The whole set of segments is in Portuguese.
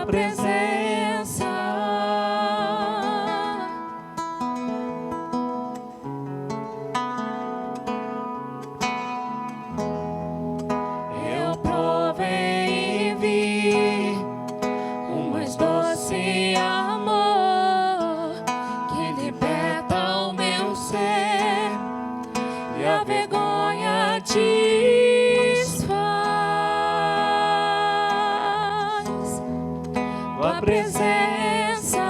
tua presença. Eu provei e vi o mais doce amor que liberta o meu ser e a vergonha desfaz. Tua presença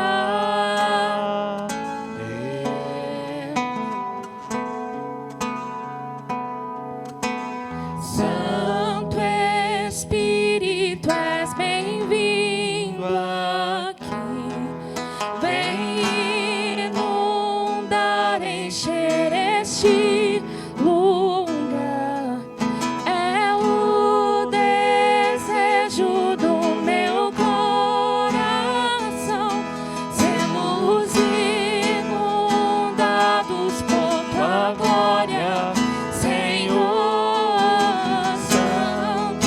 Santo Espírito, és bem-vindo aqui. Vem inundar, encher este lugar. É o desejo do meu coração. Sermos inundados por tua glória, Senhor. Santo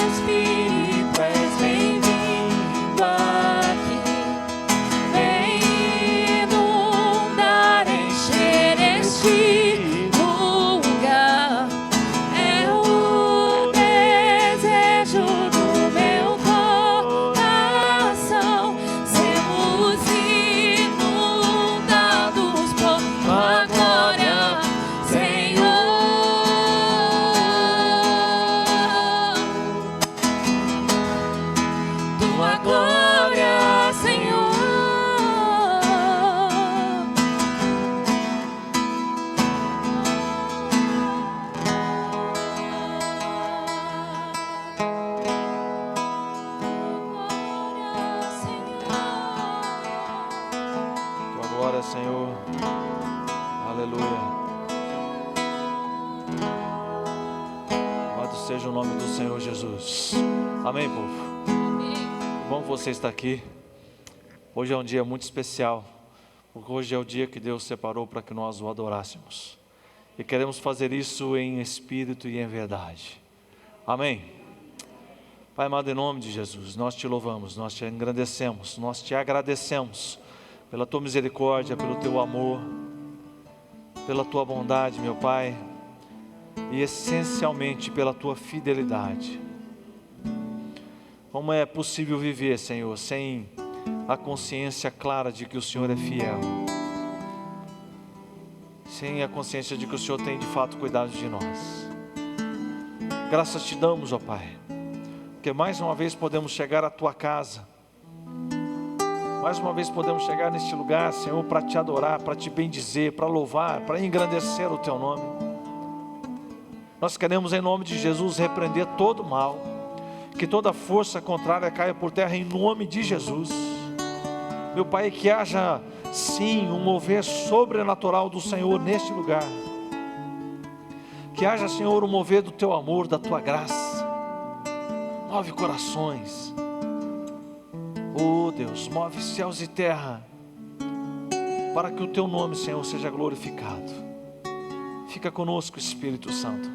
Espírito, és bem-vindo aqui. Vem inundar, encher este lugar. É o desejo do meu coração. Sermos inundados por tua glória, Senhor. Tua glória, Senhor. Tua glória, Senhor. Aleluia. Louvado seja o nome do Senhor Jesus. Amém, povo. Bom que você está aqui. Hoje é um dia muito especial, porque hoje é o dia que Deus separou para que nós o adorássemos. E queremos fazer isso em espírito e em verdade. Amém. Pai amado, em nome de Jesus, nós te louvamos, nós te engrandecemos, nós te agradecemos pela tua misericórdia, pelo teu amor, pela tua bondade, meu Pai, e essencialmente pela tua fidelidade. Como é possível viver, Senhor, sem a consciência clara de que o Senhor é fiel, sem a consciência de que o Senhor tem de fato cuidado de nós. Graças te damos, ó Pai, porque mais uma vez podemos chegar à tua casa, mais uma vez podemos chegar neste lugar, Senhor, para te adorar, para te bendizer, para louvar, para engrandecer o teu nome. Nós queremos, em nome de Jesus, repreender todo mal, que toda força contrária caia por terra em nome de Jesus. Meu Pai, que haja sim um mover sobrenatural do Senhor neste lugar. Que haja, Senhor, um mover do teu amor, da tua graça. Move corações. Oh Deus, move céus e terra, para que o teu nome, Senhor, seja glorificado. Fica conosco, Espírito Santo.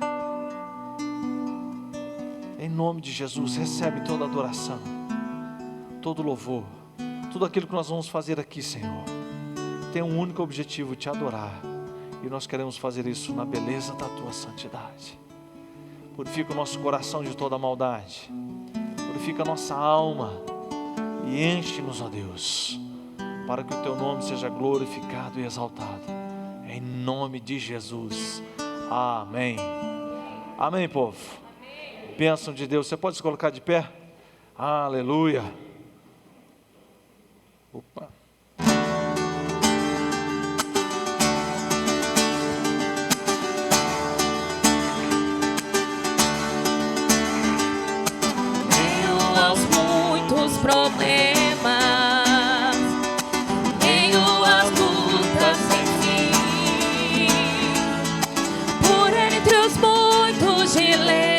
Em nome de Jesus, recebe toda adoração, todo louvor, tudo aquilo que nós vamos fazer aqui, Senhor. Tem um único objetivo, te adorar. E nós queremos fazer isso na beleza da tua santidade. Purifica o nosso coração de toda maldade. Purifica a nossa alma. E enche-nos, ó Deus, para que o teu nome seja glorificado e exaltado. Em nome de Jesus. Amém. Amém, povo. Bênção de Deus. Você pode se colocar de pé? Aleluia. Opa. Meio aos muitos problemas, meio às lutas sem fim, por entre os muitos dilemas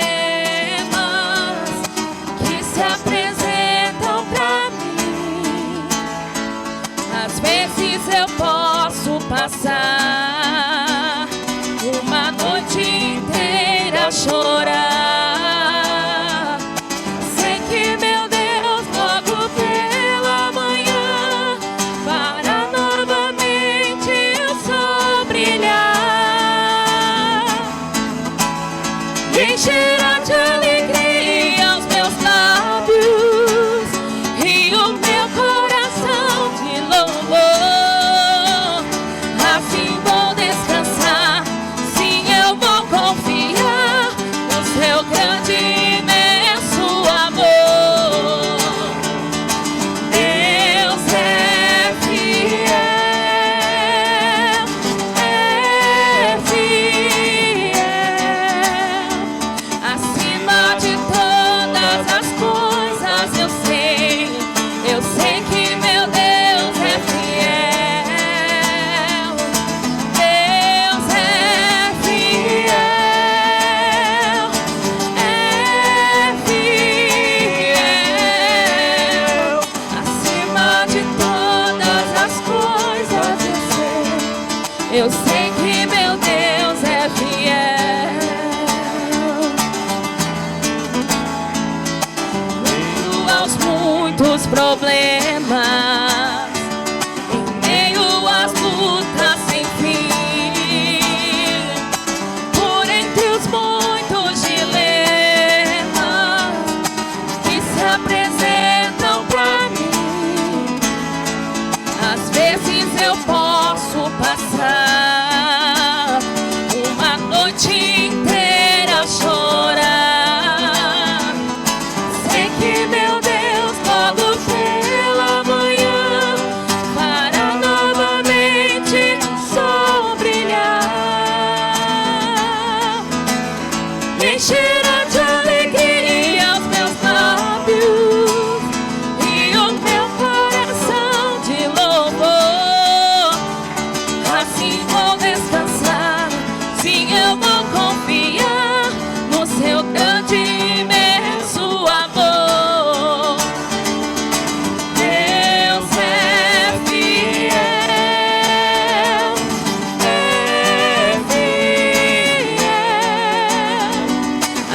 que se apresentam pra mim, às vezes eu posso passar uma noite inteira a chorar. Sei que meu Deus logo acima de todas as coisas, eu sei que meu Deus é fiel. Deus é fiel, acima de todas as coisas, eu sei que meu Deus é fiel. Muitos problemas, em meio às lutas sem fim, por entre os muitos dilemas que se apresentam pra mim, às vezes eu posso passar uma noite inteira a chorar. Sei que meu Deus logo pela manhã fará novamente sol brilhar, encherá de alegria os meus lábios e o meu coração de louvor. Assim vou descansar, sim, eu vou confiar no seu grande e imenso amor. Deus é fiel,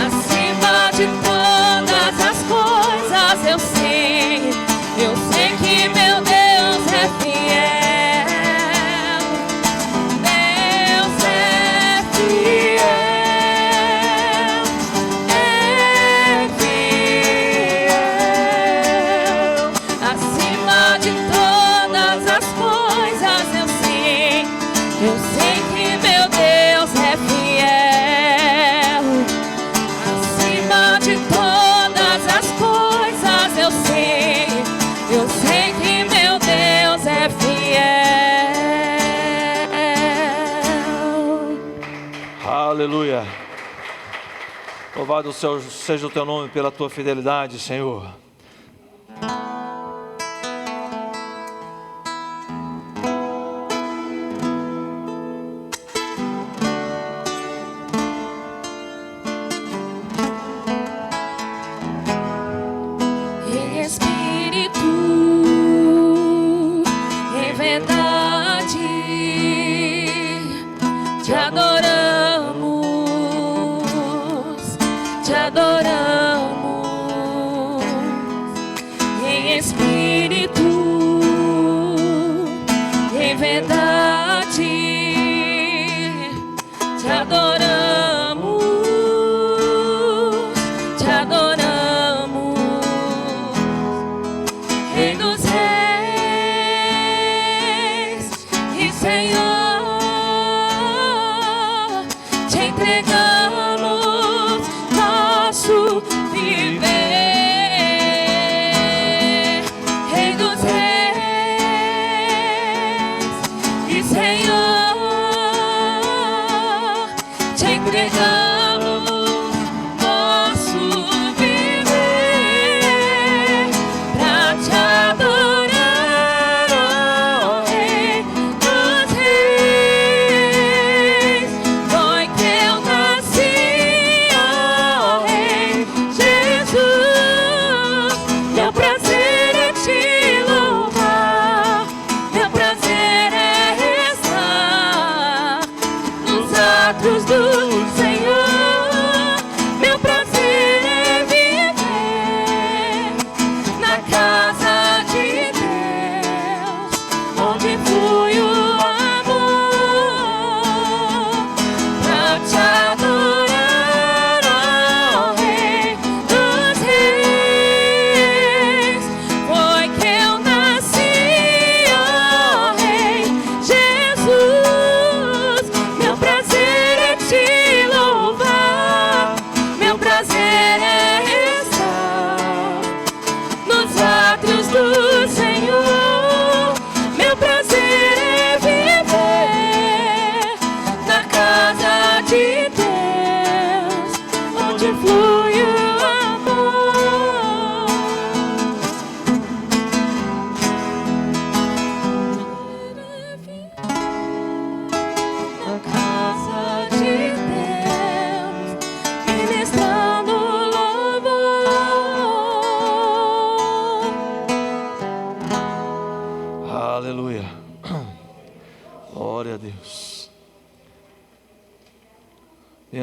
acima de todas as coisas, eu sei que meu Deus é fiel. Deus é fiel, acima de todas as coisas, eu sei que meu Deus é fiel. Acima de todas as coisas, eu sei que meu Deus é fiel. Aleluia. Louvado seja o teu nome pela tua fidelidade, Senhor. Em espírito, em verdade, te adoramos, te adoramos. Em espírito, em verdade, te adoramos, te adoramos. Rei dos reis e Senhor, te entregamos nosso viver.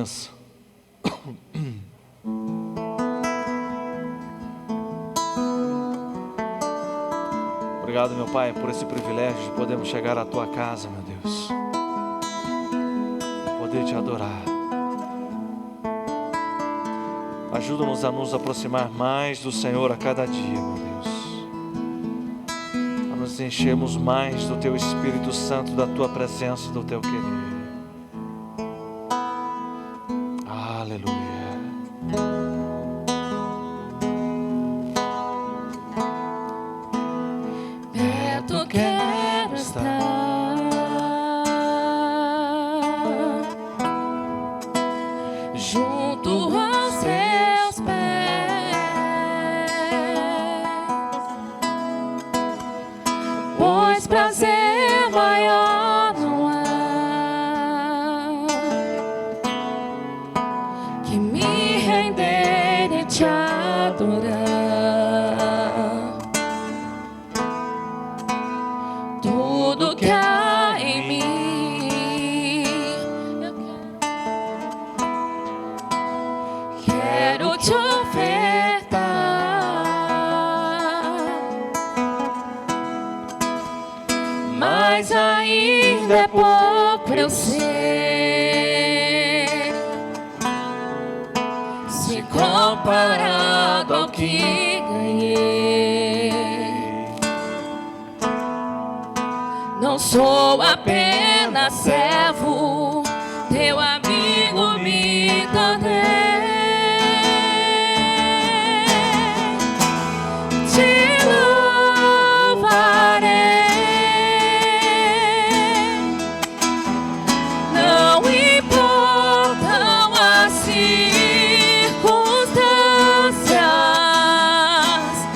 presença. Obrigado, meu Pai, por esse privilégio de podermos chegar à Tua casa, meu Deus, e poder Te adorar. Ajuda-nos a nos aproximar mais do Senhor a cada dia, meu Deus, a nos enchermos mais do Teu Espírito Santo, da Tua presença, do Teu querer. Aleluia. Perto quero estar, junto aos Teus pés, pois prazer maior não há que me render e Te adorar. Tudo que há em mim, eu quero Te ofertar. Mas ainda é pouco pra eu ser, se comparado ao que ganhei. Não sou apenas servo, Teu amigo me tornei. Te louvarei, não importam as circunstâncias,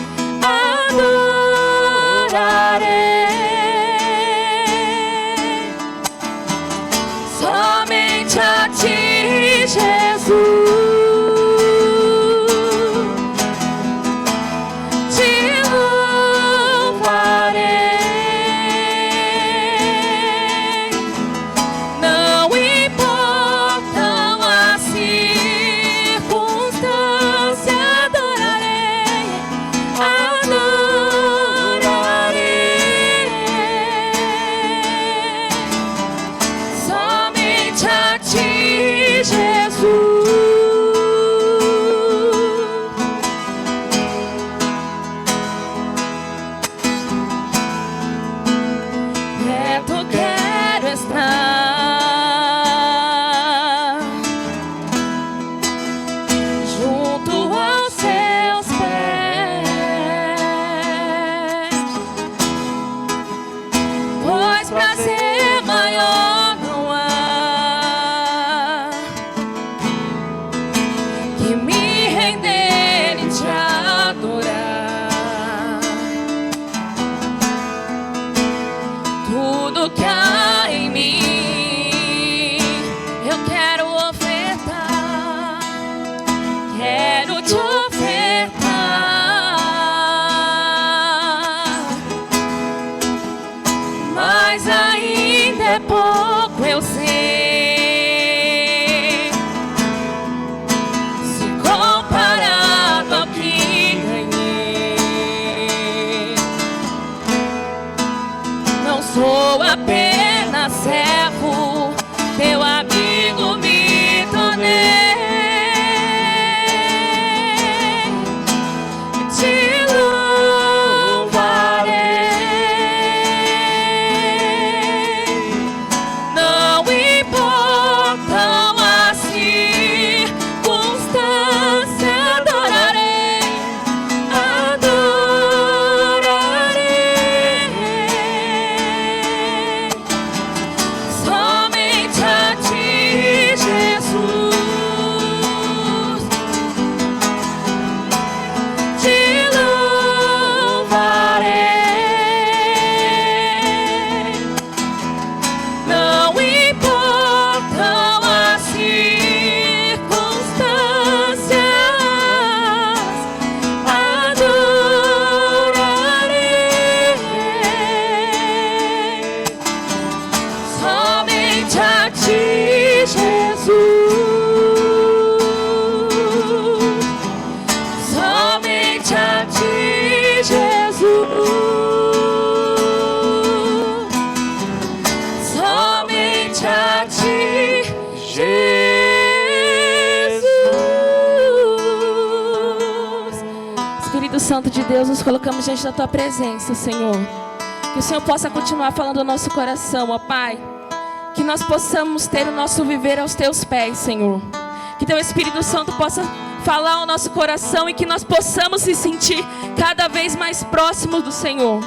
adorarei. Somente a Ti, Jesus, Te louvarei. Não importam as circunstâncias, adorarei, adorarei. Somente a Ti, Jesus. Perto quero estar, junto aos Teus pés, pois prazer maior não há que me render e Te adorar. Tudo que há em mim, eu quero ofertar, quero Te ofertar. Mas ainda é pouco eu sei, se comparado ao que ganhei. Não sou apenas servo, Teu amigo me tornei. Espírito Santo de Deus, nos colocamos diante da Tua presença, Senhor. Que o Senhor possa continuar falando ao nosso coração, ó Pai. Que nós possamos ter o nosso viver aos Teus pés, Senhor. Que Teu Espírito Santo possa falar ao nosso coração e que nós possamos se sentir cada vez mais próximos do Senhor.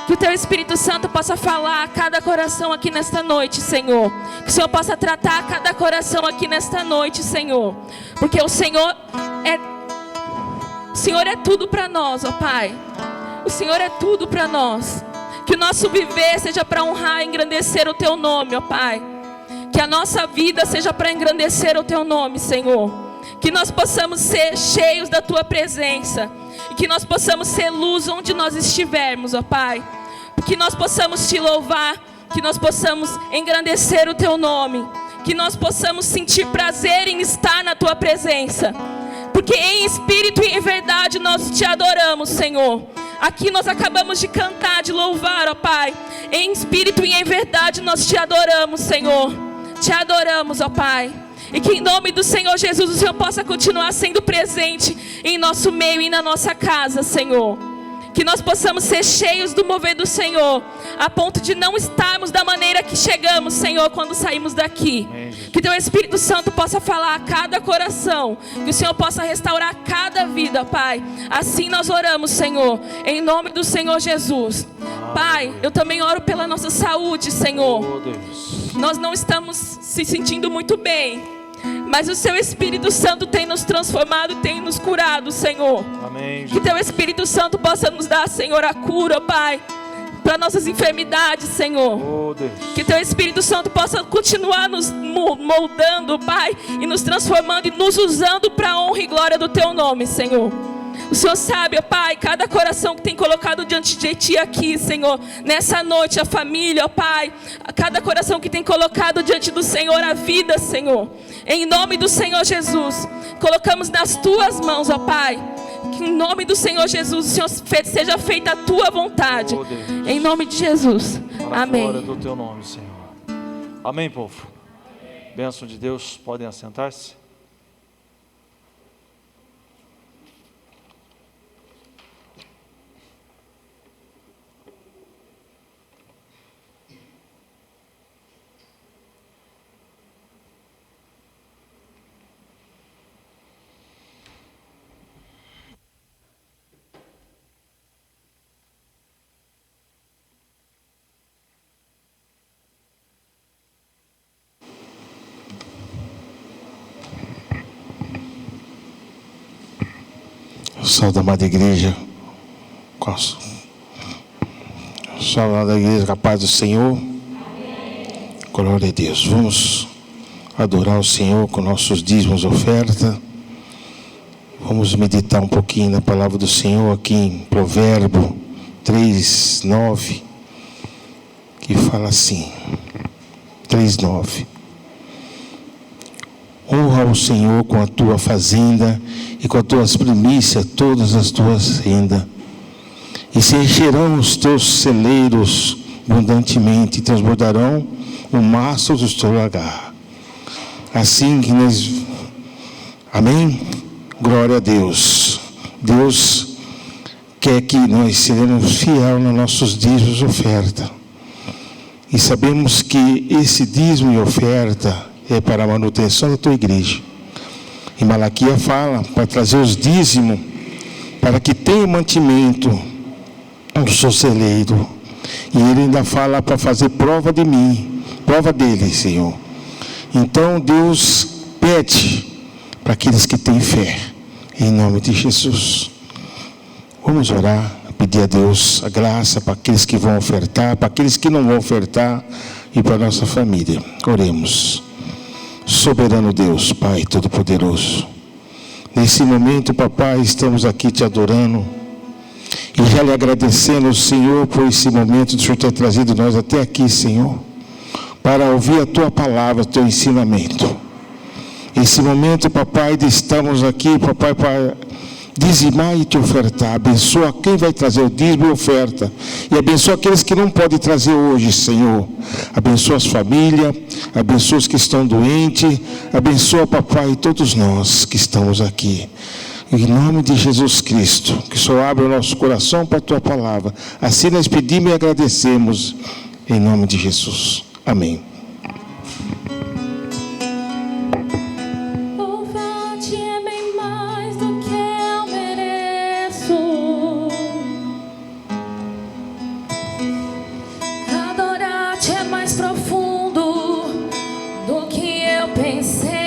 Que o Teu Espírito Santo possa falar a cada coração aqui nesta noite, Senhor. Que o Senhor possa tratar cada coração aqui nesta noite, Senhor. Porque o Senhor é tudo para nós, ó Pai. O Senhor é tudo para nós. Que o nosso viver seja para honrar e engrandecer o Teu nome, ó Pai. Que a nossa vida seja para engrandecer o Teu nome, Senhor. Que nós possamos ser cheios da Tua presença. E que nós possamos ser luz onde nós estivermos, ó Pai. Que nós possamos Te louvar. Que nós possamos engrandecer o Teu nome. Que nós possamos sentir prazer em estar na Tua presença. Porque em espírito e em verdade nós Te adoramos, Senhor. Aqui nós acabamos de cantar, de louvar, ó Pai. Em espírito e em verdade nós Te adoramos, Senhor. Te adoramos, ó Pai. E que em nome do Senhor Jesus o Senhor possa continuar sendo presente em nosso meio e na nossa casa, Senhor. Que nós possamos ser cheios do mover do Senhor, a ponto de não estarmos da maneira que chegamos, Senhor, quando saímos daqui. Que Teu Espírito Santo possa falar a cada coração, que o Senhor possa restaurar cada vida, Pai. Assim nós oramos, Senhor, em nome do Senhor Jesus. Pai, eu também oro pela nossa saúde, Senhor. Nós não estamos se sentindo muito bem, mas o Seu Espírito Santo tem nos transformado, tem nos curado, Senhor. Amém. Que Teu Espírito Santo possa nos dar, Senhor, a cura, Pai, para nossas enfermidades, Senhor. Oh, Deus. Que Teu Espírito Santo possa continuar nos moldando, Pai, e nos transformando e nos usando para a honra e glória do Teu nome, Senhor. O Senhor sabe, ó Pai, cada coração que tem colocado diante de Ti aqui, Senhor, nessa noite, a família, ó Pai, cada coração que tem colocado diante do Senhor a vida, Senhor, em nome do Senhor Jesus, colocamos nas Tuas mãos, ó Pai, que em nome do Senhor Jesus, o Senhor seja feita a Tua vontade, oh, em nome de Jesus, amém. Para a glória do Teu nome, Senhor. Amém, povo. Bênção de Deus, podem assentar-se. Salve da amada igreja, salve da igreja, com a paz do Senhor. Amém. Glória a Deus. Vamos adorar o Senhor com nossos dízimos, oferta. Vamos meditar um pouquinho na palavra do Senhor aqui em Provérbio 3:9, que fala assim, 3:9. Honra o Senhor com a tua fazenda e com as tuas primícias todas as tuas rendas. E se encherão os teus celeiros abundantemente, e transbordarão o mastro dos teus lagares. Assim que nós... Amém? Glória a Deus. Deus quer que nós sejamos fiéis nos nossos dízimos e oferta. E sabemos que esse dízimo e oferta é para a manutenção da tua igreja. E Malaquias fala para trazer os dízimos, para que tenha mantimento no seu celeiro. E ele ainda fala para fazer prova de mim, prova dele, Senhor. Então Deus pede para aqueles que têm fé, em nome de Jesus. Vamos orar, pedir a Deus a graça para aqueles que vão ofertar, para aqueles que não vão ofertar e para a nossa família. Oremos. Soberano Deus, Pai Todo-Poderoso, nesse momento, papai, estamos aqui te adorando e já lhe agradecendo, Senhor, por esse momento de o Senhor ter trazido nós até aqui, Senhor, para ouvir a tua palavra, o teu ensinamento. Esse momento, papai, estamos aqui, papai, para dizimar e te ofertar. Abençoa quem vai trazer o dízimo e oferta, e abençoa aqueles que não podem trazer hoje, Senhor. Abençoa as famílias, abençoa os que estão doentes, abençoa, papai, todos nós que estamos aqui. Em nome de Jesus Cristo, que só abre o nosso coração para a tua palavra. Assim nós pedimos e agradecemos, em nome de Jesus. Amém. Louvar-te é bem mais do que eu mereço. Adorar-te é mais profundo do que eu pensei.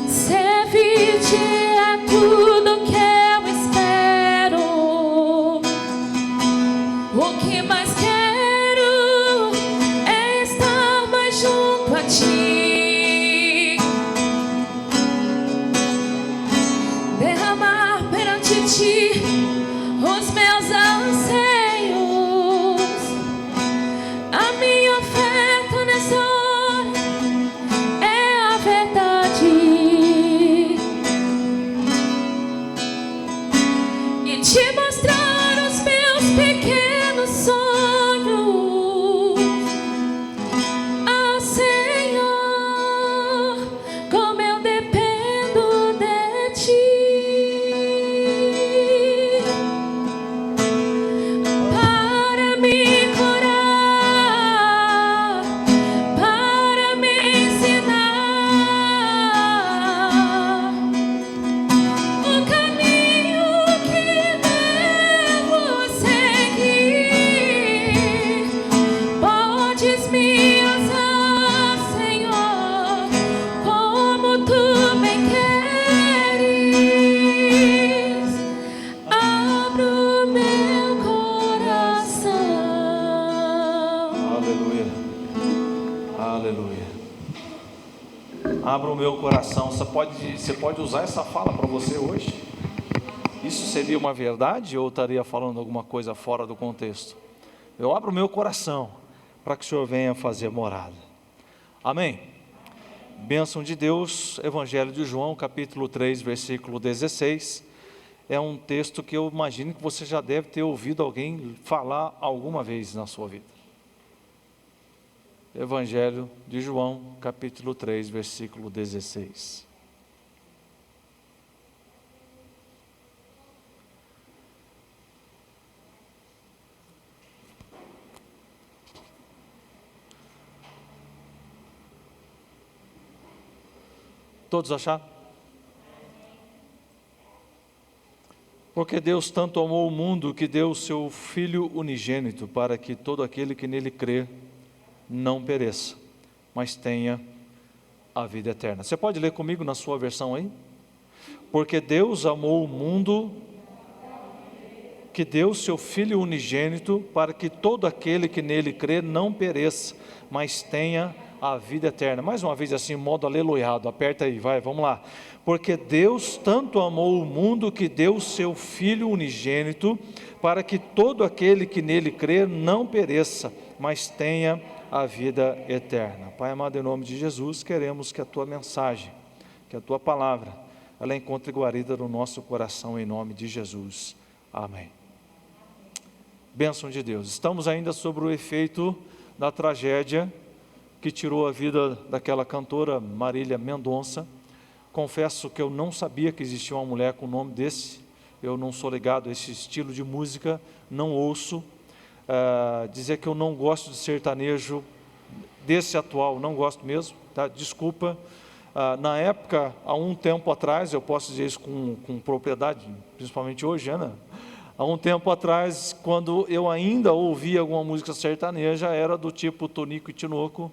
Servir-te é tudo que eu espero. O que mais quero é estar mais junto a ti. Derramar perante ti os meus anseios. A minha oferta nessa hora é a verdade. E te mostrar os meus pequenos sonhos. Ah, Senhor, como eu dependo de ti. Para me curar, para me ensinar o caminho que devo seguir. Podes me usar, Senhor, como tu bem queres. Abro meu coração. Aleluia. Aleluia. Abra o meu coração. Você pode usar essa fala para você hoje? Isso seria uma verdade ou estaria falando alguma coisa fora do contexto? Eu abro o meu coração para que o Senhor venha fazer morada. Amém. Bênção de Deus, Evangelho de João, capítulo 3, versículo 16. É um texto que eu imagino que você já deve ter ouvido alguém falar alguma vez na sua vida. Evangelho de João, capítulo 3, versículo 16. Todos acharam? Porque Deus tanto amou o mundo que deu o seu Filho unigênito, para que todo aquele que nele crê não pereça, mas tenha a vida eterna. Você pode ler comigo na sua versão aí? Porque Deus amou o mundo que deu o seu Filho unigênito, para que todo aquele que nele crê não pereça, mas tenha a vida eterna. Mais uma vez assim, modo aleluiado, aperta aí, vai, vamos lá. Porque Deus tanto amou o mundo que deu o seu Filho unigênito, para que todo aquele que nele crê não pereça, mas tenha a vida eterna. Pai amado, em nome de Jesus, queremos que a tua mensagem, que a tua palavra, ela encontre guarida no nosso coração, em nome de Jesus. Amém. Bênção de Deus. Estamos ainda sobre o efeito da tragédia que tirou a vida daquela cantora Marília Mendonça. Confesso que eu não sabia que existia uma mulher com o nome desse. Eu não sou ligado a esse estilo de música, não ouço. Dizer que eu não gosto de sertanejo desse atual, não gosto mesmo, tá? Desculpa. Na época, há um tempo atrás, eu posso dizer isso com propriedade, principalmente hoje, Ana. Há um tempo atrás, quando eu ainda ouvia alguma música sertaneja, era do tipo Tonico e Tinoco,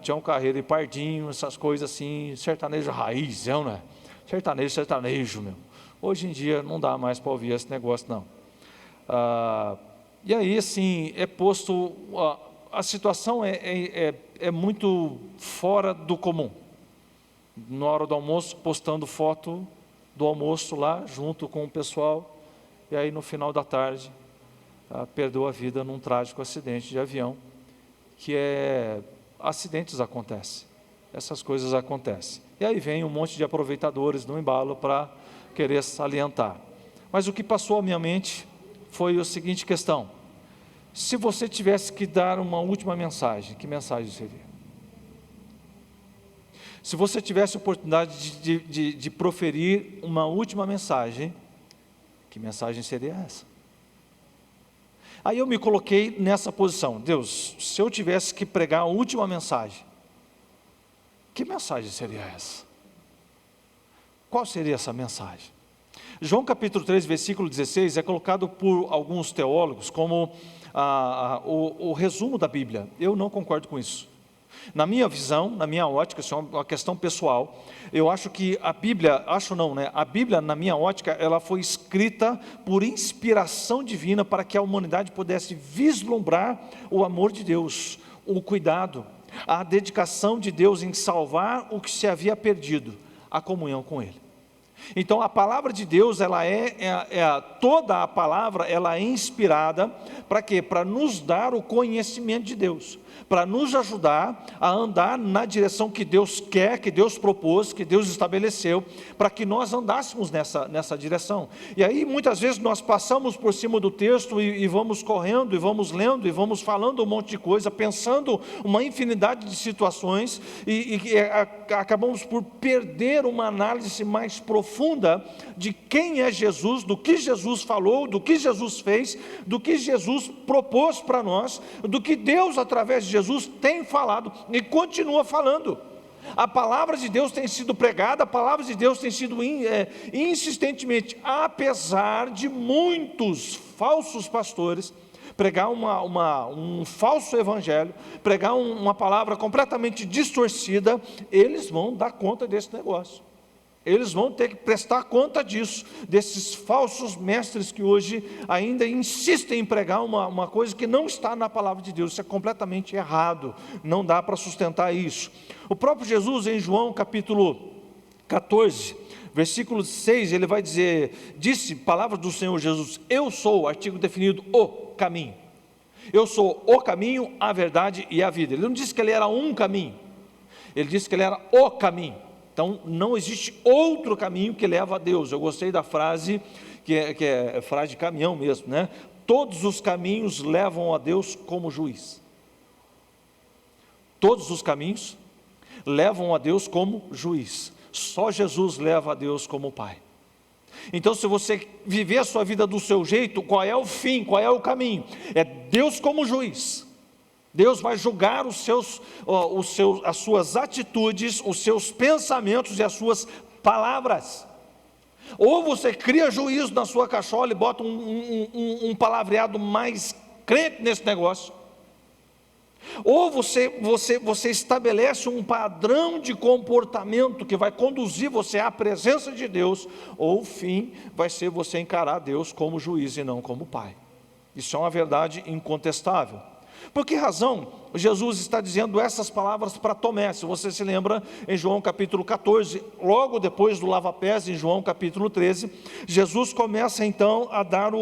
Tião Carreiro e Pardinho, essas coisas assim, sertanejo raiz, não é? Sertanejo mesmo. Hoje em dia não dá mais para ouvir esse negócio, não. E aí, assim, é posto, a situação é muito fora do comum. Na hora do almoço, postando foto do almoço lá, junto com o pessoal, e aí no final da tarde, perdeu a vida num trágico acidente de avião, acidentes acontecem, essas coisas acontecem. E aí vem um monte de aproveitadores no embalo para querer salientar. Mas o que passou à minha mente foi a seguinte questão: se você tivesse que dar uma última mensagem, que mensagem seria? Se você tivesse a oportunidade de proferir uma última mensagem, que mensagem seria essa? Aí eu me coloquei nessa posição. Deus, se eu tivesse que pregar a última mensagem, que mensagem seria essa? Qual seria essa mensagem? João capítulo 3, versículo 16, é colocado por alguns teólogos como o resumo da Bíblia. Eu não concordo com isso. Na minha visão, na minha ótica, isso é uma questão pessoal, eu acho que a Bíblia, a Bíblia, na minha ótica, ela foi escrita por inspiração divina para que a humanidade pudesse vislumbrar o amor de Deus, o cuidado, a dedicação de Deus em salvar o que se havia perdido, a comunhão com Ele. Então a palavra de Deus, toda a palavra, ela é inspirada para quê? Para nos dar o conhecimento de Deus, para nos ajudar a andar na direção que Deus quer, que Deus propôs, que Deus estabeleceu, para que nós andássemos nessa direção. E aí muitas vezes nós passamos por cima do texto e vamos correndo, e vamos lendo, e vamos falando um monte de coisa, pensando uma infinidade de situações, e acabamos por perder uma análise mais profunda de quem é Jesus, do que Jesus falou, do que Jesus fez, do que Jesus propôs para nós, do que Deus através de Jesus tem falado e continua falando. A palavra de Deus tem sido pregada, a palavra de Deus tem sido insistentemente, apesar de muitos falsos pastores pregar um falso evangelho, pregar uma palavra completamente distorcida, eles vão dar conta desse negócio. Eles vão ter que prestar conta disso, desses falsos mestres que hoje ainda insistem em pregar uma coisa que não está na palavra de Deus. Isso é completamente errado, não dá para sustentar isso. O próprio Jesus, em João capítulo 14, versículo 6, ele vai dizer, disse, palavra do Senhor Jesus, eu sou, artigo definido, o caminho. Eu sou o caminho, a verdade e a vida. Ele não disse que ele era um caminho, ele disse que ele era o caminho. Então, não existe outro caminho que leva a Deus. Eu gostei da frase, que é frase de caminhão mesmo, né? Todos os caminhos levam a Deus como juiz. Todos os caminhos levam a Deus como juiz. Só Jesus leva a Deus como Pai. Então, se você viver a sua vida do seu jeito, qual é o fim, qual é o caminho? É Deus como juiz. Deus vai julgar as suas atitudes, os seus pensamentos e as suas palavras. Ou você cria juízo na sua cachola e bota um palavreado mais crente nesse negócio. Ou você estabelece um padrão de comportamento que vai conduzir você à presença de Deus, ou o fim vai ser você encarar Deus como juiz e não como Pai. Isso é uma verdade incontestável. Por que razão Jesus está dizendo essas palavras para Tomé? Se você se lembra, em João capítulo 14, logo depois do lava-pés, em João capítulo 13, Jesus começa então a dar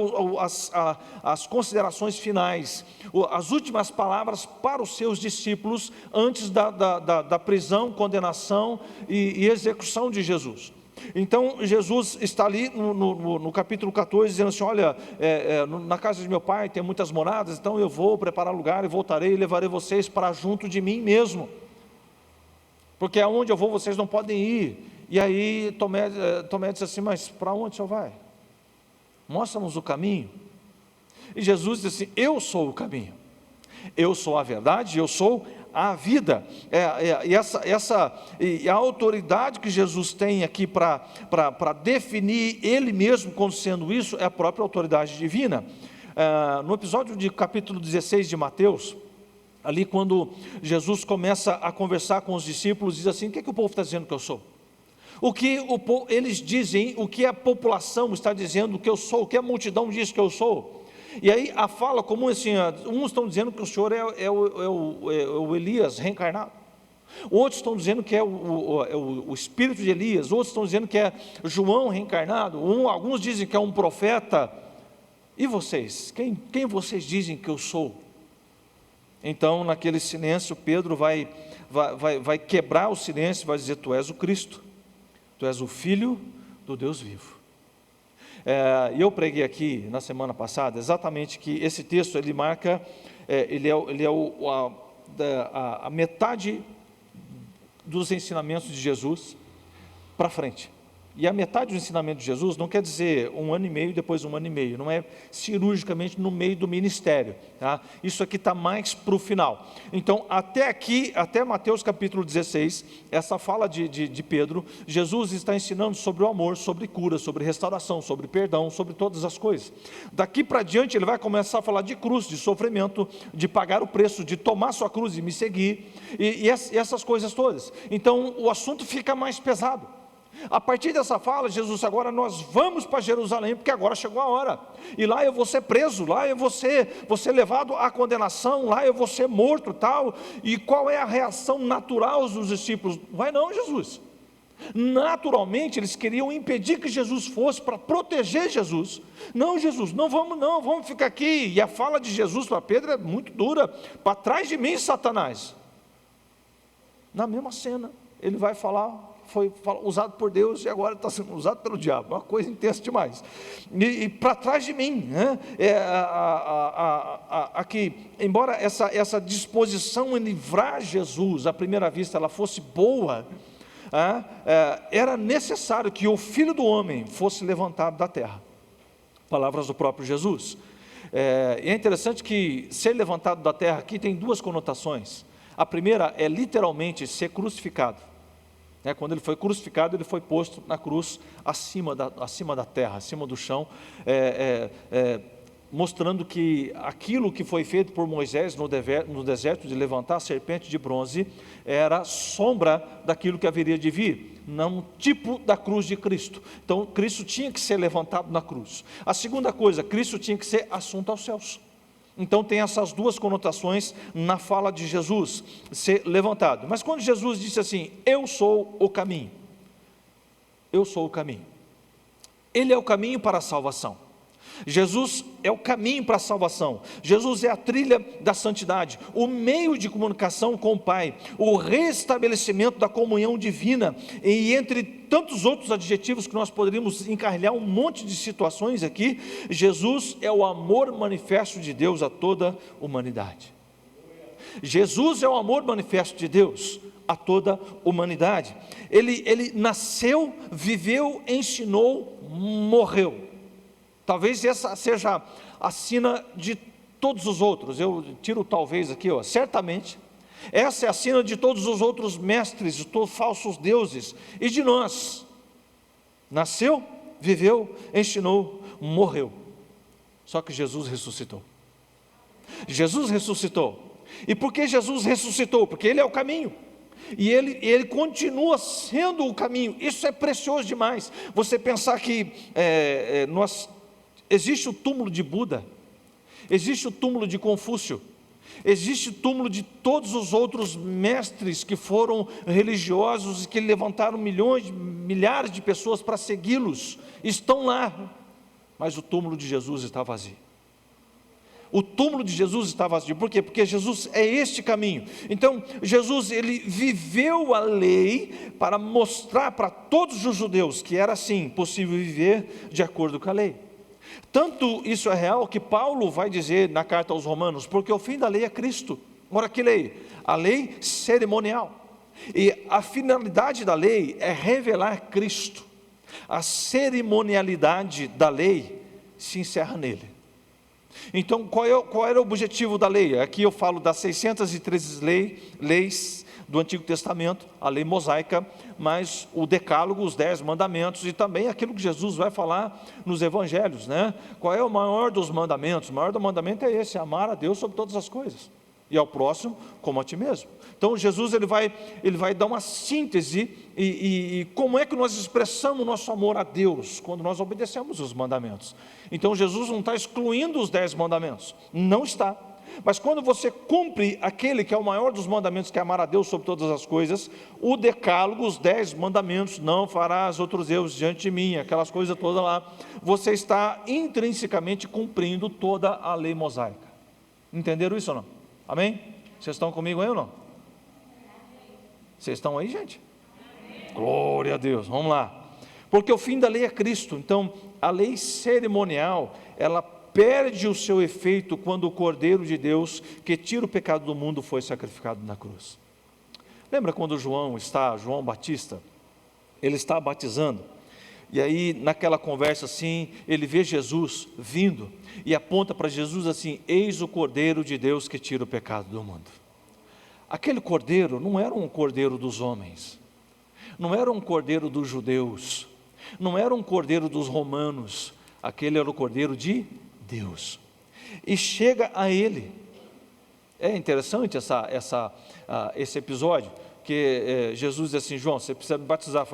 as considerações finais, as últimas palavras para os seus discípulos, antes da prisão, condenação e execução de Jesus. Então Jesus está ali no capítulo 14 dizendo assim, olha, na casa de meu pai tem muitas moradas, então eu vou preparar lugar e voltarei e levarei vocês para junto de mim mesmo, porque aonde eu vou vocês não podem ir. E aí Tomé disse assim, mas para onde o senhor vai? Mostra-nos o caminho. E Jesus disse assim, eu sou o caminho, eu sou a verdade, eu sou a vida. E a autoridade que Jesus tem aqui para definir Ele mesmo como sendo isso, é a própria autoridade divina. No episódio de capítulo 16 de Mateus, ali quando Jesus começa a conversar com os discípulos, diz assim, o que é que o povo está dizendo que eu sou? Eles dizem, o que a população está dizendo que eu sou, o que a multidão diz que eu sou. E aí a fala comum é assim, uns estão dizendo que o Senhor é o Elias reencarnado, outros estão dizendo que é o espírito de Elias, outros estão dizendo que é João reencarnado, alguns dizem que é um profeta. E vocês? Quem vocês dizem que eu sou? Então naquele silêncio Pedro vai quebrar o silêncio e vai dizer, tu és o Cristo, tu és o Filho do Deus vivo. E eu preguei aqui na semana passada exatamente que esse texto ele marca, ele é a metade dos ensinamentos de Jesus para frente. E a metade do ensinamento de Jesus não quer dizer 1 ano e meio, depois 1 ano e meio, não é cirurgicamente no meio do ministério, tá? Isso aqui está mais para o final. Então, até aqui, até Mateus capítulo 16, essa fala de Pedro, Jesus está ensinando sobre o amor, sobre cura, sobre restauração, sobre perdão, sobre todas as coisas. Daqui para diante ele vai começar a falar de cruz, de sofrimento, de pagar o preço, de tomar sua cruz e me seguir, e essas coisas todas. Então, o assunto fica mais pesado. A partir dessa fala, Jesus, agora nós vamos para Jerusalém, porque agora chegou a hora, e lá eu vou ser preso, lá eu vou ser levado à condenação, lá eu vou ser morto, tal. E qual é a reação natural dos discípulos? Vai não, Jesus. Naturalmente eles queriam impedir que Jesus fosse, para proteger Jesus. Não, Jesus, não, vamos ficar aqui. E a fala de Jesus para Pedro é muito dura: para trás de mim, Satanás. Na mesma cena, ele vai falar: foi usado por Deus e agora está sendo usado pelo diabo, uma coisa intensa demais. E para trás de mim, né? Aqui, embora essa disposição em livrar Jesus, à primeira vista, ela fosse boa, era necessário que o Filho do Homem fosse levantado da terra. Palavras do próprio Jesus. E é interessante que ser levantado da terra aqui tem duas conotações. A primeira é literalmente ser crucificado. Quando ele foi crucificado, ele foi posto na cruz acima da terra, acima do chão, mostrando que aquilo que foi feito por Moisés no deserto de levantar a serpente de bronze era sombra daquilo que haveria de vir, não tipo da cruz de Cristo. Então Cristo tinha que ser levantado na cruz. A segunda coisa, Cristo tinha que ser assunto aos céus. Então tem essas duas conotações na fala de Jesus, ser levantado. Mas quando Jesus disse assim: eu sou o caminho, eu sou o caminho, Ele é o caminho para a salvação. Jesus é o caminho para a salvação. Jesus é a trilha da santidade, o meio de comunicação com o Pai, o restabelecimento da comunhão divina, e entre tantos outros adjetivos que nós poderíamos encarrilhar um monte de situações aqui, Jesus é o amor manifesto de Deus a toda a humanidade. Jesus é o amor manifesto de Deus a toda a humanidade. Ele nasceu, viveu, ensinou, morreu. Talvez essa seja a sina de todos os outros. Eu tiro talvez aqui, certamente. Essa é a sina de todos os outros mestres, de todos os falsos deuses, e de nós. Nasceu, viveu, ensinou, morreu. Só que Jesus ressuscitou. Jesus ressuscitou. E por que Jesus ressuscitou? Porque Ele é o caminho. E ele continua sendo o caminho. Isso é precioso demais. Você pensar que existe o túmulo de Buda, existe o túmulo de Confúcio, existe o túmulo de todos os outros mestres que foram religiosos e que levantaram milhares de pessoas para segui-los, estão lá, mas o túmulo de Jesus está vazio. O túmulo de Jesus está vazio. Por quê? Porque Jesus é este caminho. Então Jesus, ele viveu a lei para mostrar para todos os judeus que era sim possível viver de acordo com a lei. Tanto isso é real que Paulo vai dizer na carta aos Romanos: porque o fim da lei é Cristo. Ora, que lei? A lei cerimonial. E a finalidade da lei é revelar Cristo. A cerimonialidade da lei se encerra nele. Então qual era o objetivo da lei? Aqui eu falo das 613 leis do Antigo Testamento, a lei mosaica, mas o decálogo, os 10 mandamentos, e também aquilo que Jesus vai falar nos evangelhos, né? Qual é o maior dos mandamentos? O maior do mandamento é esse: amar a Deus sobre todas as coisas, e ao próximo como a ti mesmo. Então Jesus ele vai dar uma síntese, e como é que nós expressamos nosso amor a Deus? Quando nós obedecemos os mandamentos. Então Jesus não está excluindo os 10 mandamentos, não está. Mas quando você cumpre aquele que é o maior dos mandamentos, que é amar a Deus sobre todas as coisas, o decálogo, os 10 mandamentos: não farás outros deuses diante de mim, aquelas coisas todas lá, você está intrinsecamente cumprindo toda a lei mosaica. Entenderam isso ou não? Amém? Vocês estão comigo aí ou não? Vocês estão aí, gente? Glória a Deus, vamos lá. Porque o fim da lei é Cristo. Então a lei cerimonial, ela perde o seu efeito quando o Cordeiro de Deus, que tira o pecado do mundo, foi sacrificado na cruz. Lembra quando João Batista, ele está batizando, e aí naquela conversa assim, ele vê Jesus vindo, e aponta para Jesus assim: eis o Cordeiro de Deus que tira o pecado do mundo. Aquele cordeiro não era um cordeiro dos homens, não era um cordeiro dos judeus, não era um cordeiro dos romanos, aquele era o cordeiro de Deus. E chega a ele. É interessante esse episódio, que Jesus diz assim: João, você precisa me batizar.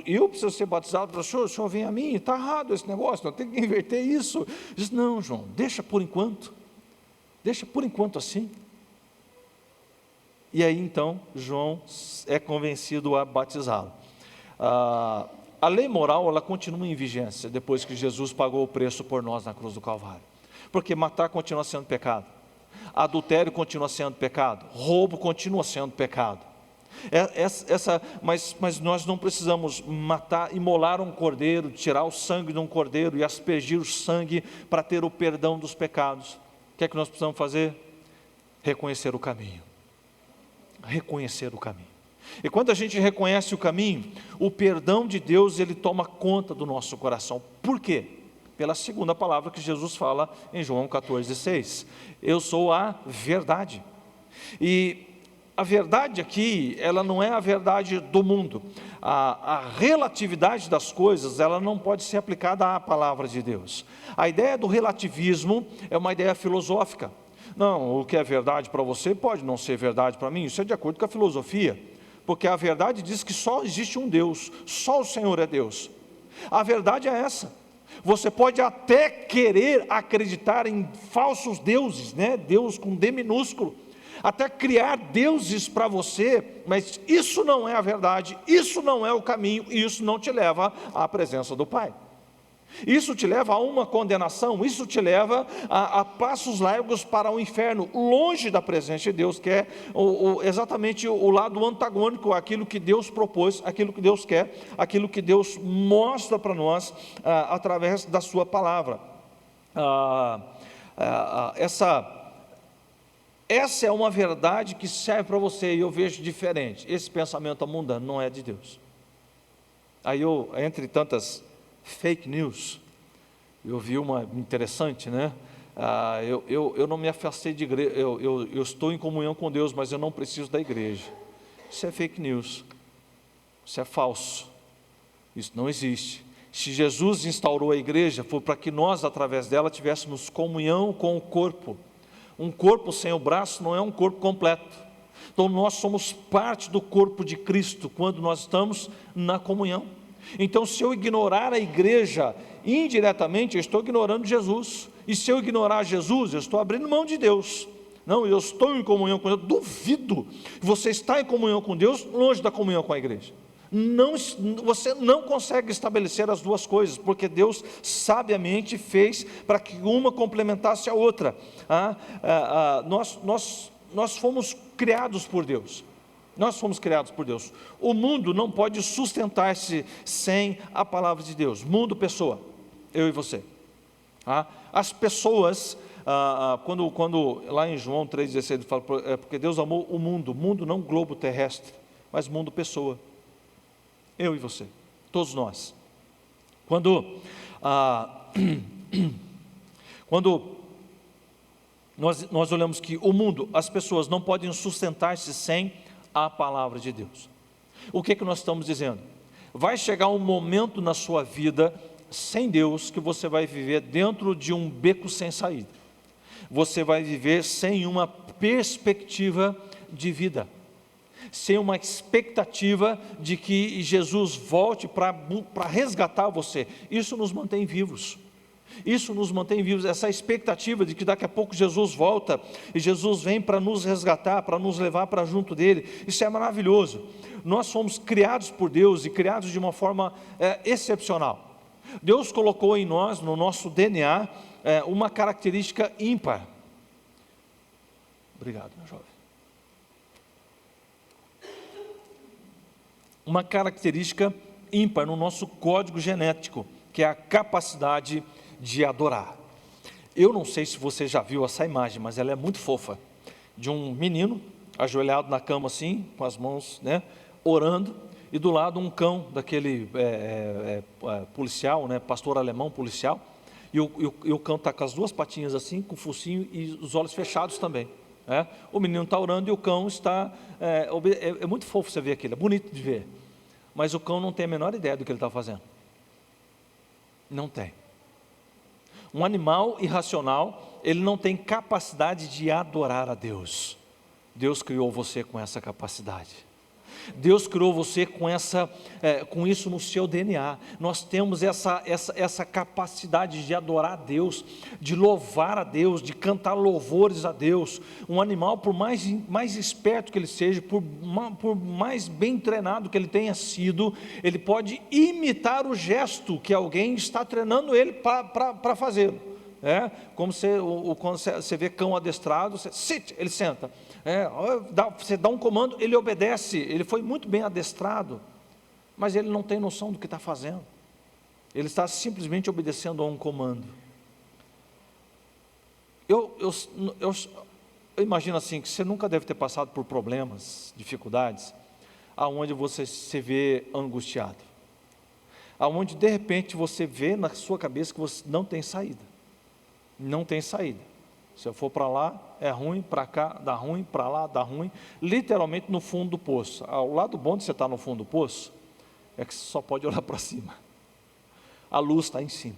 Eu preciso ser batizado. O senhor vem a mim, está errado esse negócio, não tem que inverter isso. Diz: não, João, deixa por enquanto assim. E aí então João é convencido a batizá-lo. A lei moral, ela continua em vigência depois que Jesus pagou o preço por nós na cruz do Calvário, porque matar continua sendo pecado, adultério continua sendo pecado, roubo continua sendo pecado. Mas nós não precisamos matar, imolar um cordeiro, tirar o sangue de um cordeiro e aspergir o sangue para ter o perdão dos pecados. O que é que nós precisamos fazer? Reconhecer o caminho. Reconhecer o caminho. E quando a gente reconhece o caminho, o perdão de Deus, ele toma conta do nosso coração. Por quê? Pela segunda palavra que Jesus fala em João 14,6. Eu sou a verdade. E a verdade aqui, ela não é a verdade do mundo. A relatividade das coisas, ela não pode ser aplicada à palavra de Deus. A ideia do relativismo é uma ideia filosófica. Não, o que é verdade para você pode não ser verdade para mim. Isso é de acordo com a filosofia, porque a verdade diz que só existe um Deus, só o Senhor é Deus. A verdade é essa. Você pode até querer acreditar em falsos deuses, né? Deus com D minúsculo, até criar deuses para você, mas isso não é a verdade, isso não é o caminho, e isso não te leva à presença do Pai. Isso te leva a uma condenação, isso te leva a passos largos para o inferno, longe da presença de Deus, que é exatamente o lado antagônico àquilo que Deus propôs, aquilo que Deus quer, aquilo que Deus mostra para nós através da sua palavra. Essa é uma verdade que serve para você, e eu vejo diferente. Esse pensamento mundano não é de Deus. Aí entre tantas fake news, eu vi uma interessante, né? Eu não me afastei de igreja, eu estou em comunhão com Deus, mas eu não preciso da igreja. Isso é fake news, isso é falso, isso não existe. Se Jesus instaurou a igreja, foi para que nós, através dela, tivéssemos comunhão com o corpo. Um corpo sem o braço não é um corpo completo. Então nós somos parte do corpo de Cristo, quando nós estamos na comunhão. Então, se eu ignorar a igreja, indiretamente eu estou ignorando Jesus. E se eu ignorar Jesus, eu estou abrindo mão de Deus. Não, eu estou em comunhão com Deus. Duvido que você está em comunhão com Deus, longe da comunhão com a igreja. Não, você não consegue estabelecer as duas coisas, porque Deus sabiamente fez para que uma complementasse a outra. Nós fomos criados por Deus. Nós fomos criados por Deus. O mundo não pode sustentar-se sem a palavra de Deus. Mundo, pessoa, eu e você. As pessoas, quando lá em João 3,16 ele fala, porque Deus amou o mundo não globo terrestre, mas mundo, pessoa. Eu e você, todos nós. Quando nós olhamos que o mundo, as pessoas não podem sustentar-se sem a palavra de Deus. O que nós estamos dizendo? Vai chegar um momento na sua vida sem Deus que você vai viver dentro de um beco sem saída. Você vai viver sem uma perspectiva de vida, sem uma expectativa de que Jesus volte para resgatar você. Isso nos mantém vivos. Isso nos mantém vivos, essa expectativa de que daqui a pouco Jesus volta e Jesus vem para nos resgatar, para nos levar para junto dele. Isso é maravilhoso. Nós fomos criados por Deus e criados de uma forma excepcional. Deus colocou em nós, no nosso DNA, uma característica ímpar. Obrigado, meu jovem. Uma característica ímpar no nosso código genético, que é a capacidade de adorar. Eu não sei se você já viu essa imagem, mas ela é muito fofa, de um menino ajoelhado na cama assim, com as mãos, né, orando, e do lado um cão daquele policial, né, pastor alemão policial, e o cão está com as duas patinhas assim, com o focinho e os olhos fechados também. O menino está orando e o cão está, é muito fofo você ver aquilo, é bonito de ver, mas o cão não tem a menor ideia do que ele está fazendo, não tem. Um animal irracional, ele não tem capacidade de adorar a Deus. Deus criou você com essa capacidade. Deus criou você com isso no seu DNA. Nós temos essa capacidade de adorar a Deus, de louvar a Deus, de cantar louvores a Deus. Um animal, por mais esperto que ele seja, por mais bem treinado que ele tenha sido, ele pode imitar o gesto que alguém está treinando ele para fazê-lo. Como quando você vê cão adestrado, ele senta. Você dá um comando, ele obedece. Ele foi muito bem adestrado, mas ele não tem noção do que está fazendo. Ele está simplesmente obedecendo a um comando. Eu imagino assim, que você nunca deve ter passado por problemas, dificuldades, aonde você se vê angustiado, aonde de repente você vê na sua cabeça que você não tem saída. Não tem saída. Se eu for para lá, é ruim, para cá, dá ruim, para lá, dá ruim. Literalmente no fundo do poço. O lado bom de você estar no fundo do poço é que você só pode olhar para cima. A luz está em cima.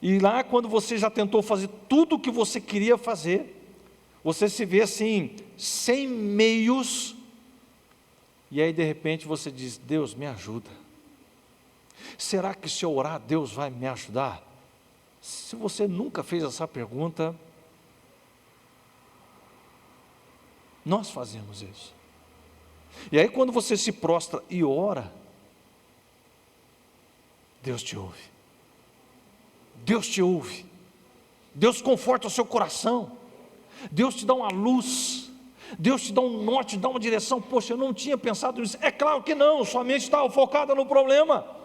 E lá, quando você já tentou fazer tudo o que você queria fazer, você se vê assim, sem meios, e aí de repente você diz: Deus, me ajuda. Será que se eu orar, Deus vai me ajudar? Se você nunca fez essa pergunta, nós fazemos isso. E aí quando você se prostra e ora, Deus te ouve. Deus te ouve. Deus conforta o seu coração. Deus te dá uma luz. Deus te dá um norte, te dá uma direção. Poxa, eu não tinha pensado nisso. É claro que não, sua mente estava focada no problema.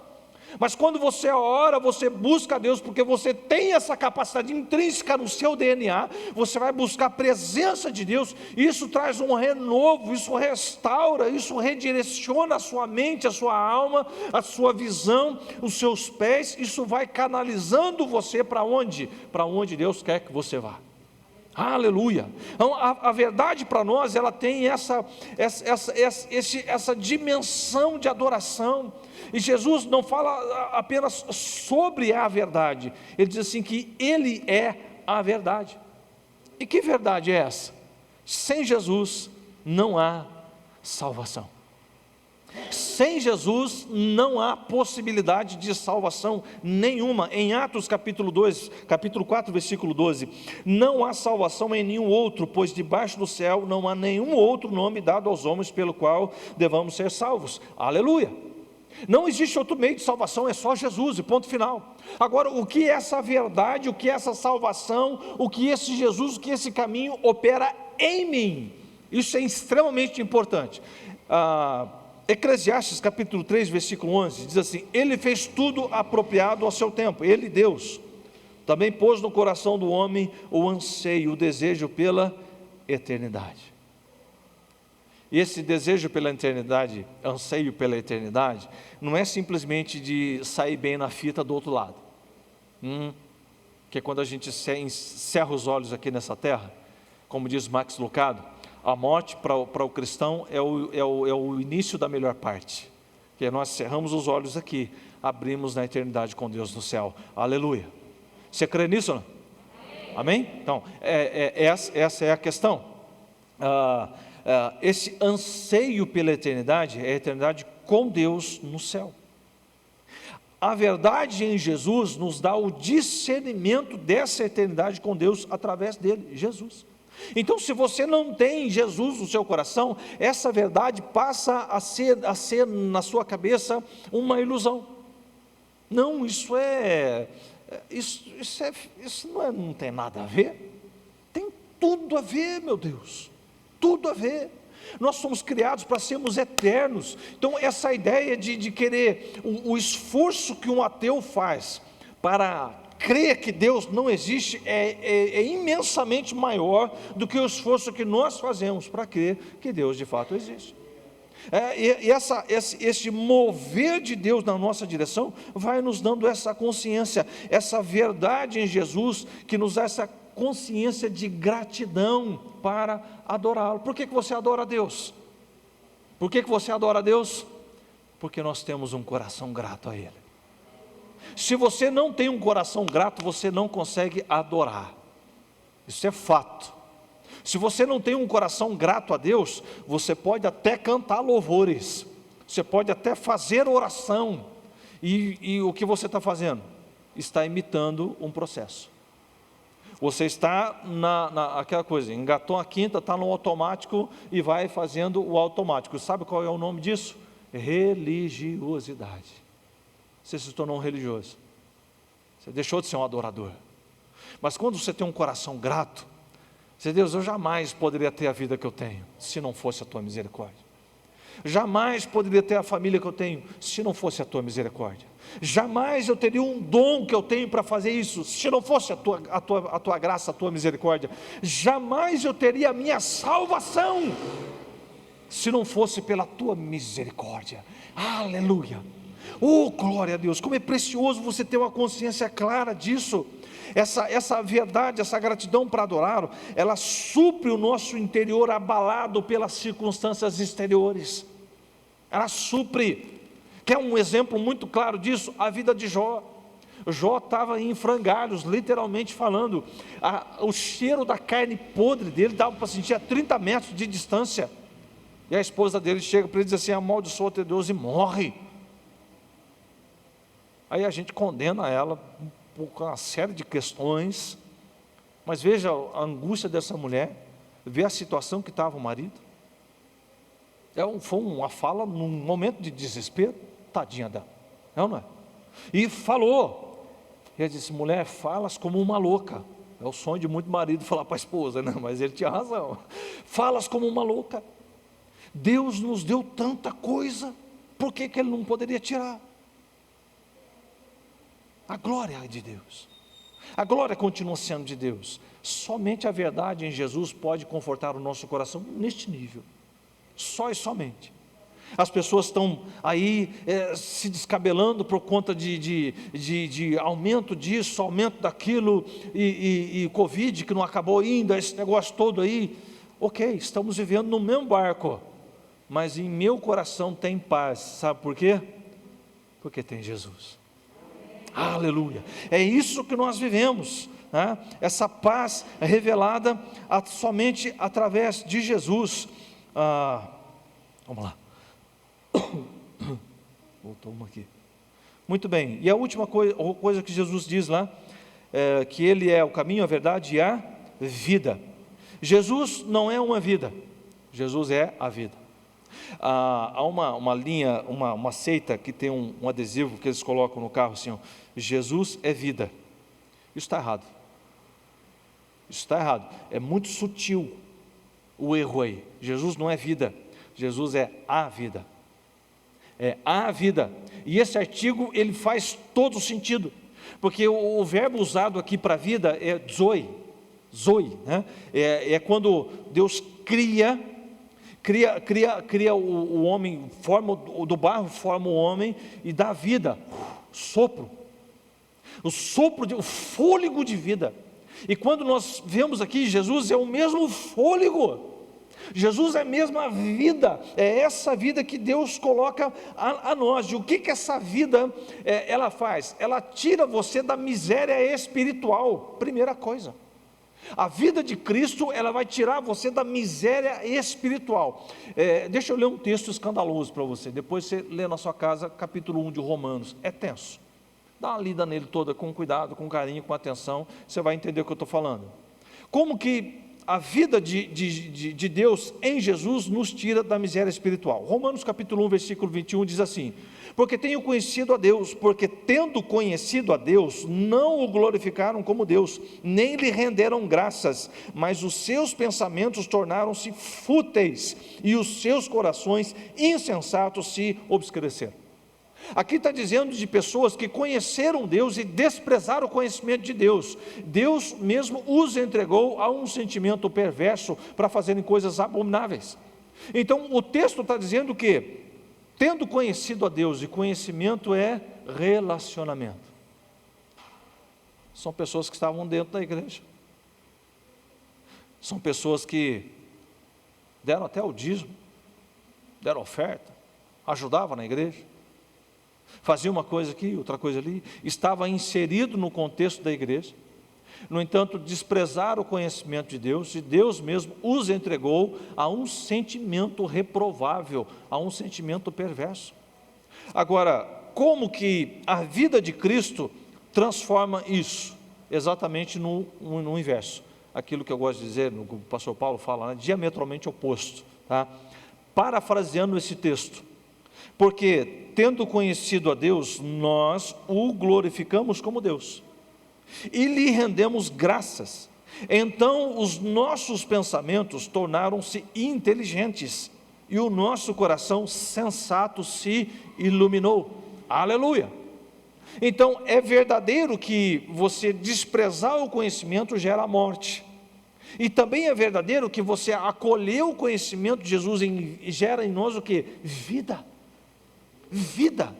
Mas quando você ora, você busca a Deus, porque você tem essa capacidade intrínseca no seu DNA, você vai buscar a presença de Deus, isso traz um renovo, isso restaura, isso redireciona a sua mente, a sua alma, a sua visão, os seus pés, isso vai canalizando você para onde? Para onde Deus quer que você vá. Aleluia. Então a verdade para nós, ela tem essa dimensão de adoração. E Jesus não fala apenas sobre a verdade, ele diz assim que Ele é a verdade. E que verdade é essa? Sem Jesus não há salvação. Sem Jesus não há possibilidade de salvação nenhuma. Em Atos capítulo 4, versículo 12: não há salvação em nenhum outro, pois debaixo do céu não há nenhum outro nome dado aos homens pelo qual devamos ser salvos. Aleluia. Não existe outro meio de salvação, é só Jesus e ponto final. Agora, o que essa verdade, o que essa salvação, o que esse Jesus, o que esse caminho opera em mim? Isso é extremamente importante. Eclesiastes capítulo 3, versículo 11, diz assim: Ele fez tudo apropriado ao seu tempo. Ele, Deus, também pôs no coração do homem o anseio, o desejo pela eternidade. E esse desejo pela eternidade, anseio pela eternidade, não é simplesmente de sair bem na fita do outro lado. Que quando a gente encerra os olhos aqui nessa terra, como diz Max Lucado, a morte para o cristão é o início da melhor parte. Que nós cerramos os olhos aqui, abrimos na eternidade com Deus no céu. Aleluia. Você crê nisso, não? Amém? Então, essa é a questão. Esse anseio pela eternidade é a eternidade com Deus no céu. A verdade em Jesus nos dá o discernimento dessa eternidade com Deus através dele, Jesus. Então, se você não tem Jesus no seu coração, essa verdade passa a ser na sua cabeça uma ilusão. Não, isso não tem nada a ver. Tem tudo a ver, meu Deus. Tudo a ver. Nós somos criados para sermos eternos. Então essa ideia de querer, o esforço que um ateu faz para crer que Deus não existe é imensamente maior do que o esforço que nós fazemos para crer que Deus de fato existe. Esse mover de Deus na nossa direção vai nos dando essa consciência, essa verdade em Jesus, que nos dá essa consciência de gratidão para adorá-lo. Por que você adora a Deus? Por que você adora a Deus? Porque nós temos um coração grato a Ele. Se você não tem um coração grato, você não consegue adorar. Isso é fato. Se você não tem um coração grato a Deus, você pode até cantar louvores, você pode até fazer oração, e o que você está fazendo? Está imitando um processo. Você está aquela coisa, engatou a quinta, está no automático e vai fazendo o automático. Sabe qual é o nome disso? Religiosidade. Você se tornou um religioso, você deixou de ser um adorador. Mas quando você tem um coração grato, você diz: Deus, eu jamais poderia ter a vida que eu tenho se não fosse a tua misericórdia. Jamais poderia ter a família que eu tenho se não fosse a tua misericórdia. Jamais eu teria um dom que eu tenho para fazer isso se não fosse a tua graça, a tua misericórdia. Jamais eu teria a minha salvação se não fosse pela tua misericórdia. Aleluia! Oh, glória a Deus! Como é precioso você ter uma consciência clara disso. Essa verdade, essa gratidão para adorá-lo, ela supre o nosso interior abalado pelas circunstâncias exteriores. Ela supre. Quer um exemplo muito claro disso? A vida de Jó. Jó estava em frangalhos, literalmente falando. O cheiro da carne podre dele dava para sentir a 30 metros de distância. E a esposa dele chega para ele e diz assim: amaldiçoa teu Deus e morre. Aí a gente condena ela por uma série de questões, mas veja a angústia dessa mulher, vê a situação que estava o marido. Foi uma fala num momento de desespero, tadinha dela, é ou não é? E falou, e ela disse: mulher, falas como uma louca. É o sonho de muito marido falar para a esposa, né? Mas ele tinha razão. Falas como uma louca. Deus nos deu tanta coisa, por que Ele não poderia tirar? A glória é de Deus, a glória continua sendo de Deus. Somente a verdade em Jesus pode confortar o nosso coração neste nível, só e somente. As pessoas estão aí se descabelando por conta de aumento disso, aumento daquilo, e Covid que não acabou ainda, esse negócio todo aí. Ok, estamos vivendo no mesmo barco, mas em meu coração tem paz. Sabe por quê? Porque tem Jesus. Aleluia, é isso que nós vivemos, né? Essa paz é revelada somente através de Jesus. Vamos lá, voltou uma aqui, muito bem. E a última coisa que Jesus diz lá, que Ele é o caminho, a verdade e a vida. Jesus não é uma vida, Jesus é a vida. Há uma linha, uma seita que tem um adesivo que eles colocam no carro assim: Jesus é vida. Isso está errado. Isso está errado. É muito sutil o erro aí. Jesus não é vida, Jesus é a vida. É a vida. E esse artigo ele faz todo sentido, porque o verbo usado aqui para vida é zoe, né? É quando Deus cria o homem, forma do barro, forma o homem e dá vida, sopro, o fôlego de vida. E quando nós vemos aqui, Jesus é o mesmo fôlego, Jesus é a mesma vida, é essa vida que Deus coloca a nós. E o que essa vida ela faz? Ela tira você da miséria espiritual, primeira coisa. A vida de Cristo, ela vai tirar você da miséria espiritual. Deixa eu ler um texto escandaloso para você, depois você lê na sua casa, capítulo 1 de Romanos, é tenso. Dá uma lida nele toda com cuidado, com carinho, com atenção, você vai entender o que eu estou falando. Como que a vida de Deus em Jesus nos tira da miséria espiritual. Romanos capítulo 1, versículo 21 diz assim: porque tenho conhecido a Deus, porque tendo conhecido a Deus, não o glorificaram como Deus, nem lhe renderam graças, mas os seus pensamentos tornaram-se fúteis, e os seus corações insensatos se obscureceram. Aqui está dizendo de pessoas que conheceram Deus e desprezaram o conhecimento de Deus. Deus mesmo os entregou a um sentimento perverso para fazerem coisas abomináveis. Então o texto está dizendo que, tendo conhecido a Deus, e conhecimento é relacionamento. São pessoas que estavam dentro da igreja. São pessoas que deram até o dízimo, deram oferta, ajudavam na igreja, faziam uma coisa aqui, outra coisa ali, estava inserido no contexto da igreja. No entanto, desprezaram o conhecimento de Deus, e Deus mesmo os entregou a um sentimento reprovável, a um sentimento perverso. Agora, como que a vida de Cristo transforma isso? Exatamente no inverso. Aquilo que eu gosto de dizer, no que o pastor Paulo fala, né? Diametralmente oposto, tá? Parafraseando esse texto, porque tendo conhecido a Deus, nós o glorificamos como Deus, e lhe rendemos graças. Então os nossos pensamentos tornaram-se inteligentes, e o nosso coração sensato se iluminou. Aleluia! Então é verdadeiro que você desprezar o conhecimento gera morte, e também é verdadeiro que você acolher o conhecimento de Jesus gera em nós o que? Vida. Vida.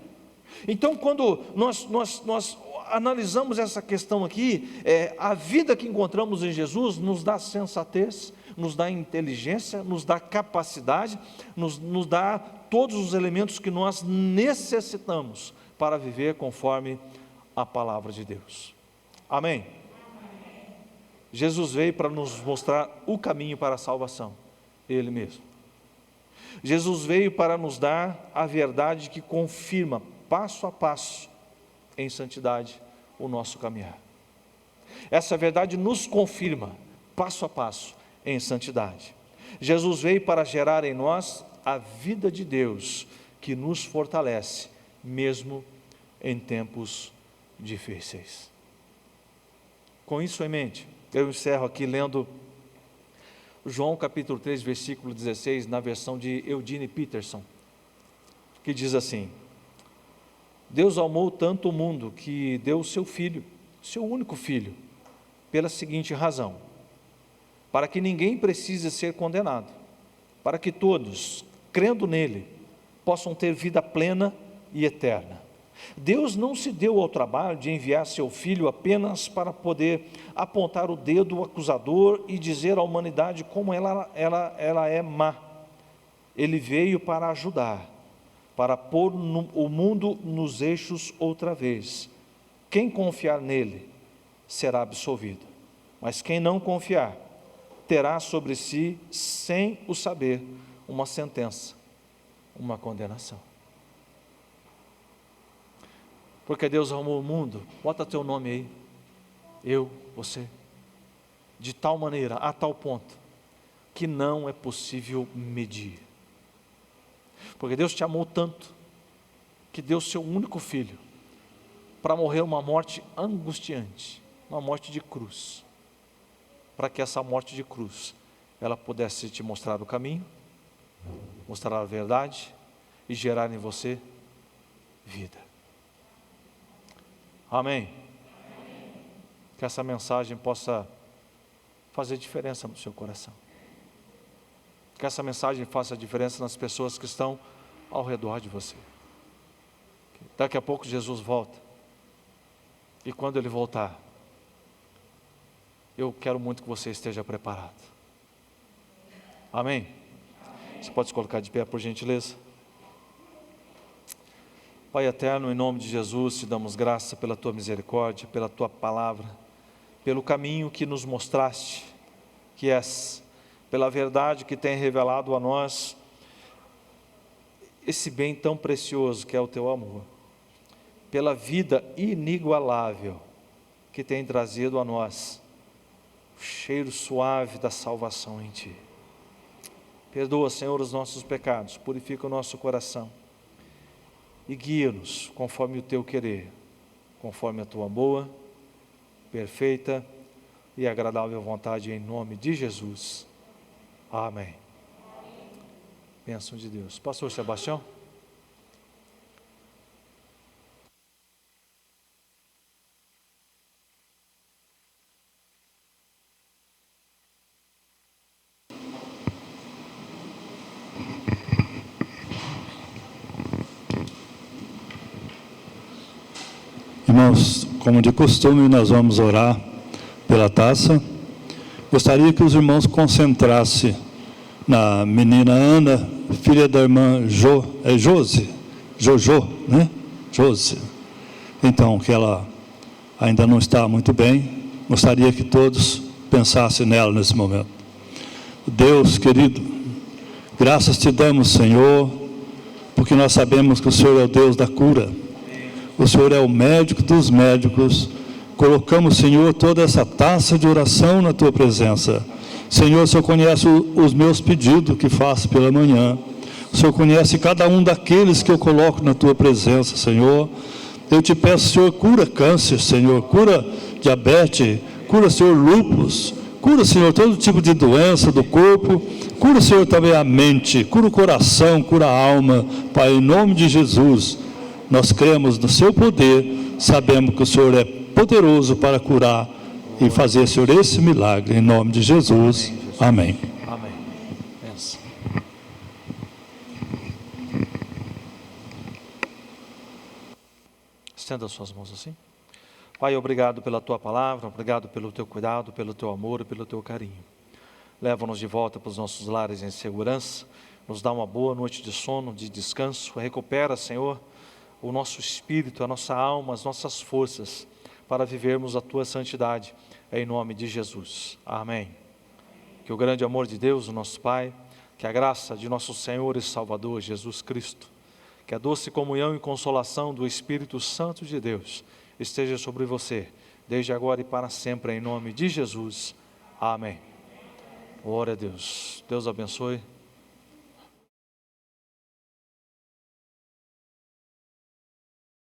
Então quando nós analisamos essa questão aqui, a vida que encontramos em Jesus nos dá sensatez, nos dá inteligência, nos dá capacidade, nos dá todos os elementos que nós necessitamos para viver conforme a palavra de Deus. Amém? Jesus veio para nos mostrar o caminho para a salvação, Ele mesmo. Jesus veio para nos dar a verdade que confirma, passo a passo, em santidade, o nosso caminhar. Essa verdade nos confirma, passo a passo, em santidade. Jesus veio para gerar em nós a vida de Deus, que nos fortalece, mesmo em tempos difíceis. Com isso em mente, eu encerro aqui lendo João capítulo 3, versículo 16, na versão de Eugene Peterson, que diz assim: Deus amou tanto o mundo que deu o seu Filho, seu único Filho, pela seguinte razão: para que ninguém precise ser condenado, para que todos, crendo nele, possam ter vida plena e eterna. Deus não se deu ao trabalho de enviar seu Filho apenas para poder apontar o dedo acusador e dizer à humanidade como ela é má. Ele veio para ajudar, para pôr o mundo nos eixos outra vez. Quem confiar nele será absolvido, mas quem não confiar terá sobre si, sem o saber, uma sentença, uma condenação. Porque Deus amou o mundo, bota teu nome aí, eu, você, de tal maneira, a tal ponto, que não é possível medir. Porque Deus te amou tanto, que deu seu único Filho, para morrer uma morte angustiante, uma morte de cruz, para que essa morte de cruz, ela pudesse te mostrar o caminho, mostrar a verdade, e gerar em você vida. Amém? Que essa mensagem possa fazer diferença no seu coração. Que essa mensagem faça diferença nas pessoas que estão ao redor de você. Daqui a pouco Jesus volta. E quando Ele voltar, eu quero muito que você esteja preparado. Amém? Você pode se colocar de pé, por gentileza? Pai eterno, em nome de Jesus, te damos graça pela Tua misericórdia, pela Tua palavra, pelo caminho que nos mostraste, que és, pela verdade que tem revelado a nós esse bem tão precioso que é o Teu amor, pela vida inigualável que tem trazido a nós o cheiro suave da salvação em Ti. Perdoa, Senhor, os nossos pecados, purifica o nosso coração e guia-nos conforme o Teu querer, conforme a Tua boa, perfeita e agradável vontade, em nome de Jesus. Amém. Bênção de Deus. Pastor Sebastião. Irmãos, como de costume, nós vamos orar pela taça. Gostaria que os irmãos concentrassem na menina Ana, filha da irmã Josi, Jojo, né? Josi. Então, que ela ainda não está muito bem, gostaria que todos pensassem nela nesse momento. Deus querido, graças te damos, Senhor, porque nós sabemos que o Senhor é o Deus da cura. O Senhor é o médico dos médicos. Colocamos, Senhor, toda essa taça de oração na tua presença. Senhor, o Senhor conhece os meus pedidos que faço pela manhã. O Senhor conhece cada um daqueles que eu coloco na tua presença, Senhor. Eu te peço, Senhor, cura câncer, Senhor, cura diabetes, cura, Senhor, lúpus, cura, Senhor, todo tipo de doença do corpo, cura, Senhor, também a mente, cura o coração, cura a alma, Pai, em nome de Jesus. Nós cremos no seu poder, sabemos que o Senhor é poderoso para curar e fazer, Senhor, esse milagre, em nome de Jesus. Amém. Amém. Pensa. Estenda as suas mãos assim. Pai, obrigado pela tua palavra, obrigado pelo teu cuidado, pelo teu amor e pelo teu carinho. Leva-nos de volta para os nossos lares em segurança, nos dá uma boa noite de sono, de descanso, recupera, Senhor, o nosso espírito, a nossa alma, as nossas forças, para vivermos a tua santidade, em nome de Jesus. Amém. Que o grande amor de Deus, o nosso Pai, que a graça de nosso Senhor e Salvador Jesus Cristo, que a doce comunhão e consolação do Espírito Santo de Deus esteja sobre você, desde agora e para sempre, em nome de Jesus. Amém. Glória a Deus. Deus abençoe.